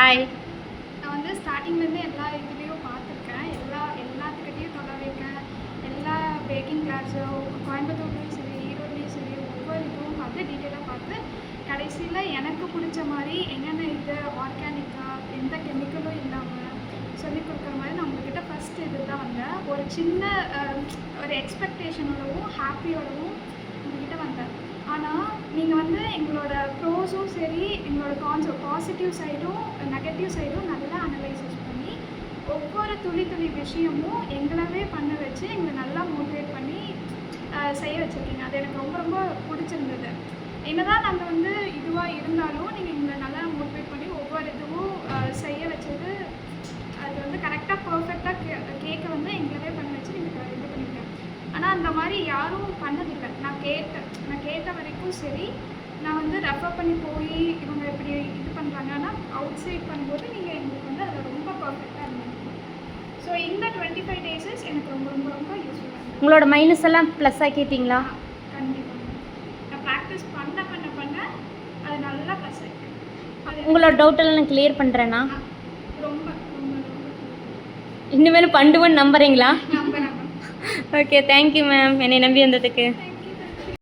Hi. நான் வந்து ஸ்டார்டிங்லேருந்து எல்லா இதுலேயும் பார்த்துருக்கேன். எல்லாத்துக்கிட்டையும் தொடர்பேன். எல்லா பேக்கிங் கிளாஸும் கோயம்புத்தூர்லேயும் சரி, ஈரோட்லேயும் சரி, ஒவ்வொரு இதுவும் பார்த்து டீட்டெயிலாக பார்த்து கடைசியில் எனக்கு பிடிச்ச மாதிரி என்னென்ன இது ஆர்கானிக்காக எந்த கெமிக்கலும் இல்லாமல் சொல்லிக் கொடுக்குற மாதிரி நான் உங்கள்கிட்ட ஃபஸ்ட்டு இது தான் வந்தேன். ஒரு சின்ன ஒரு எக்ஸ்பெக்டேஷனோடவும் ஹாப்பியோடவும் உங்கள்கிட்ட வந்தேன். ஆனால் நீங்கள் வந்து எங்களோட ப்ரோஸும் சரி, எங்களோட பாசிட்டிவ் சைடும் நெகட்டிவ் சைடும் நல்லா அனலைசிஸ் பண்ணி ஒவ்வொரு துளி விஷயமும் எங்களவே பண்ண வச்சு எங்களை நல்லா மோட்டிவேட் பண்ணி செய்ய வச்சுருக்கீங்க. அது எனக்கு ரொம்ப ரொம்ப பிடிச்சிருந்தது. என்னதான் நாங்கள் வந்து இதுவாக இருந்தாலும் நீங்கள் எங்களை நல்லா மோட்டிவேட் பண்ணி ஒவ்வொரு இதுவும் செய்ய வச்சது. அது வந்து கரெக்டாக பர்ஃபெக்டாக கேக்கை வந்து எங்களவே பண்ண வச்சு நீங்கள் இது பண்ணிட்டேன். ஆனால் அந்த மாதிரி யாரும் பண்ணதில்லை. நான் கேட்ட வரைக்கும் சரி, நான் வந்து ரெஃபர் பண்ணி போய் இவங்க இப்படி இது பண்ணுறாங்க. ஆனால் அவுட் சைட் பண்ணும்போது நீங்கள் எங்களுக்கு வந்து அதில் ரொம்ப பர்ஃபெக்டாக இருந்தீங்க. ஸோ இந்த 25 டேஸஸ் எனக்கு ரொம்ப ரொம்ப ரொம்ப யூஸ்ஃபுல்லாக இருந்தது. உங்களோட மைனஸ் எல்லாம் ப்ளஸ் ஆக்கிட்டீங்களா? கண்டிப்பாக நான் ப்ராக்டிஸ் பண்ண அது நல்லா ப்ளஸ் ஆகிட்டு. உங்களோட டவுட்டெல்லாம் நான் கிளியர் பண்ணுறேன்னா ரொம்ப ரொம்ப இனிமேல் பண்ணுவேன்னு நம்புறீங்களா? நம்புறேன். ஓகே, தேங்க்யூ மேம் என்னை நம்பி வந்ததுக்கு.